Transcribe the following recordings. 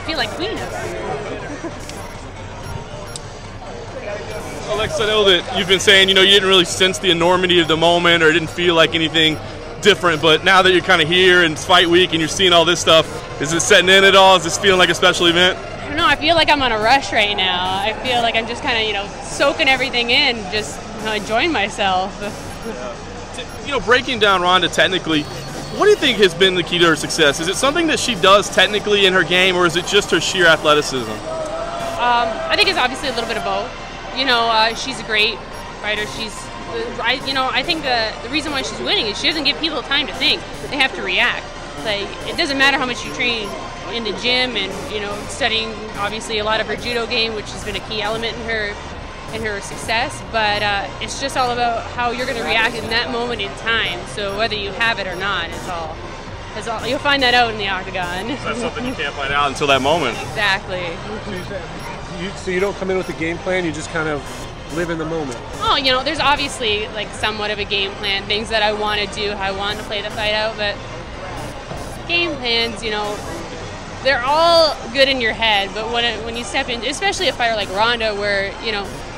feel like queen of it. Alexis, I know that you've been saying, you didn't really sense the enormity of the moment or didn't feel like anything different, but now that you're kind of here and it's fight week and you're seeing all this stuff, is it setting in at all? Is this feeling like a special event? I don't know, I feel like I'm on a rush right now. I feel like I'm just kind of, soaking everything in, just enjoying myself. Breaking down Ronda technically, what do you think has been the key to her success? Is it something that she does technically in her game, or is it just her sheer athleticism? I think it's obviously a little bit of both. She's a great fighter. I think the reason why she's winning is she doesn't give people time to think. They have to react. Like, it doesn't matter how much you train in the gym and, studying obviously a lot of her judo game, which has been a key element in her success, but it's just all about how you're going to react in that moment in time. So whether you have it or not, it's all you'll find that out in the octagon. So that's something you can't find out until that moment. Exactly. So you don't come in with a game plan, you just kind of live in the moment. Oh, there's obviously like somewhat of a game plan, things that I want to do, how I want to play the fight out, but game plans, they're all good in your head, but when you step in, especially a fighter like Ronda, where,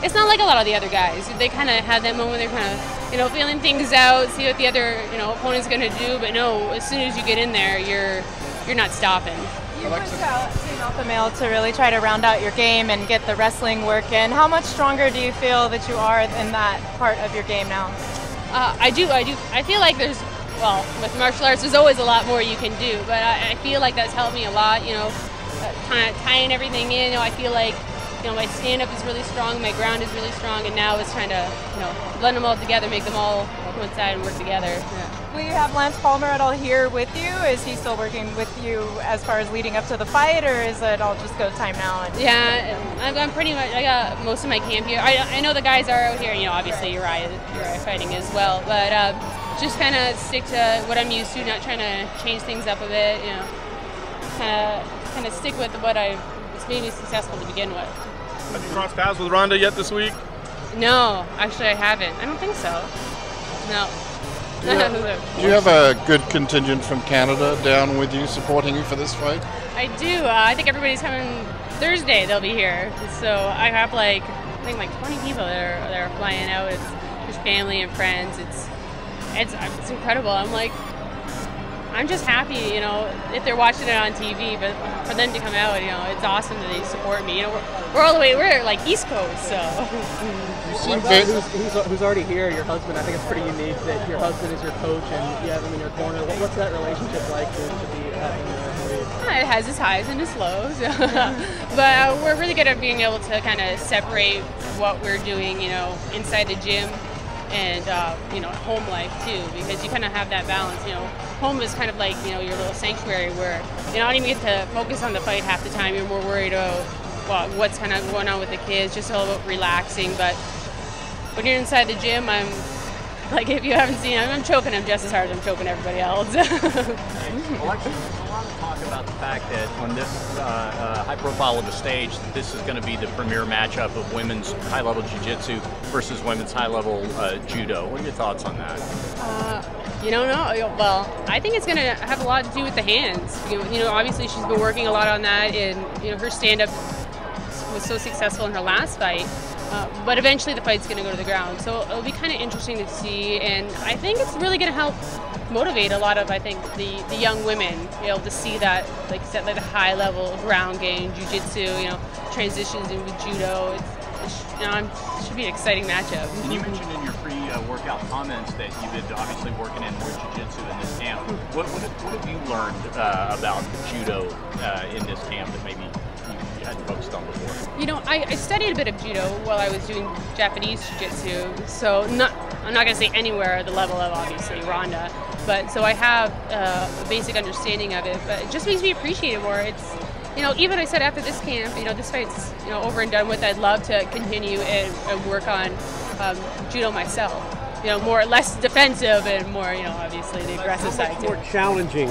it's not like a lot of the other guys. They kind of have that moment, they're kind of, feeling things out, see what the other, opponent's going to do, but no, as soon as you get in there, you're not stopping. You pushed out Team Alpha Male to really try to round out your game and get the wrestling work in. How much stronger do you feel that you are in that part of your game now? I do. I feel like with martial arts, there's always a lot more you can do, but I feel like that's helped me a lot, kind of tying everything in. I feel like, my stand-up is really strong, my ground is really strong, and now it's trying to, blend them all together, make them all coincide and work together. Yeah. Will you have Lance Palmer at all here with you? Is he still working with you as far as leading up to the fight, or is it all just go time now? Yeah, I'm pretty much, I got most of my camp here. I know the guys are out here, obviously Uriah fighting as well, but just kind of stick to what I'm used to, not trying to change things up a bit, kind of stick with what it's made me successful to begin with. Have you crossed paths with Ronda yet this week? No, actually I haven't. I don't think so. No. Do you have a good contingent from Canada down with you, supporting you for this fight? I do. I think everybody's coming Thursday. They'll be here. So I have I think 20 people that are flying out. It's just family and friends. It's incredible. I'm just happy, if they're watching it on TV, but for them to come out, it's awesome that they support me. We're all the way, we're like East Coast, so. Who's already here, your husband? I think it's pretty unique that your husband is your coach and you have him in your corner. What's that relationship like to be having It has its highs and its lows, but we're really good at being able to kind of separate what we're doing, inside the gym and home life too, because you kind of have that balance. Home is kind of like your little sanctuary where you don't even get to focus on the fight half the time. You're more worried about what's kind of going on with the kids, just all about relaxing. But when you're inside the gym, I'm like, if you haven't seen, I'm choking him just as hard as I'm choking everybody else. Alexis, there's a lot of talk about the fact that on this high profile of a stage, this is going to be the premier matchup of women's high-level jiu-jitsu versus women's high-level judo. What are your thoughts on that? No. Well, I think it's going to have a lot to do with the hands. Obviously she's been working a lot on that, and her stand-up was so successful in her last fight. But eventually the fight's going to go to the ground. So it'll be kind of interesting to see, and I think it's really going to help motivate a lot of, the young women, to see that, like the high level ground game, jiu-jitsu, transitions into judo. It should be an exciting matchup. And you mentioned in your pre-workout comments that you've been obviously working in more jiu-jitsu in this camp. What have you learned about judo in this camp that maybe you hadn't focused on before? I studied a bit of judo while I was doing Japanese jiu-jitsu, so I'm not going to say anywhere at the level of obviously Ronda, but so I have a basic understanding of it, but it just makes me appreciate it more. It's even I said after this camp, this fight's over and done with, I'd love to continue and work on judo myself. Less defensive and more, obviously the aggressive side too. More challenging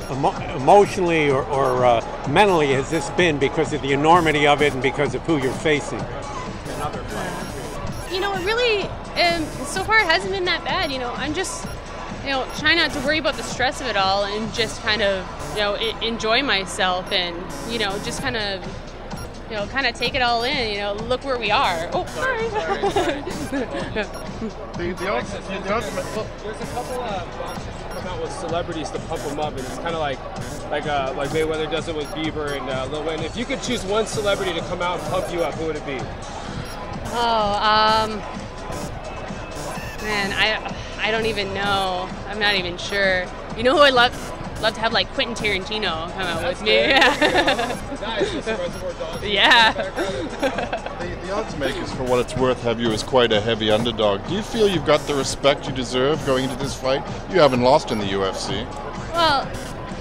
emotionally or mentally has this been because of the enormity of it and because of who you're facing? It really, so far it hasn't been that bad. I'm just, trying not to worry about the stress of it all and just kind of enjoy myself and, just kind of take it all in, look where we are. Oh, sorry. The ultimate. There's a couple boxers who come out with celebrities to pump them up, and it's kind of like Mayweather does it with Bieber and Lil Wayne. If you could choose one celebrity to come out and pump you up, who would it be? Man, I don't even know. I'm not even sure. You know who I love to have, like Quentin Tarantino come out with me. Nice. Reservoir Dogs. Yeah. The odds makers, for what it's worth, have you as quite a heavy underdog. Do you feel you've got the respect you deserve going into this fight? You haven't lost in the UFC. Well,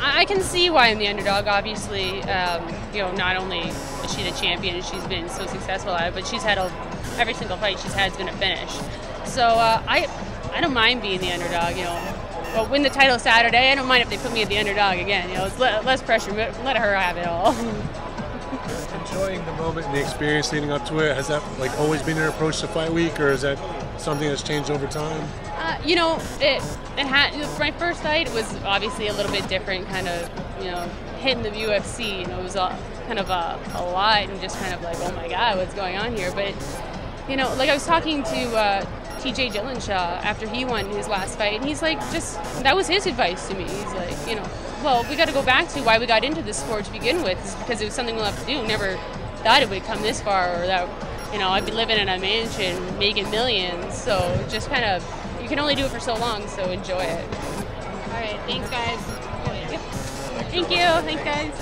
I can see why I'm the underdog, obviously. Not only is she the champion and she's been so successful at it, but she's had every single fight she's had has been a finish. So I don't mind being the underdog, Well, win the title Saturday. I don't mind if they put me at the underdog again. It's less pressure. Let her have it all. Enjoying the moment and the experience leading up to it. Has that always been your approach to fight week, or is that something that's changed over time? It had. My first fight was obviously a little bit different, kind of hitting the UFC. It was kind of a lot and just kind of like, oh my God, what's going on here? But I was talking to TJ Dillashaw after he won his last fight, and he's like, that was his advice to me. He's like, well, we got to go back to why we got into this sport to begin with, is because it was something we'll have to do. Never thought it would come this far, or that I'd be living in a mansion making millions. So just kind of, you can only do it for so long, so enjoy it. All right, thanks guys. Thank you. Thanks guys.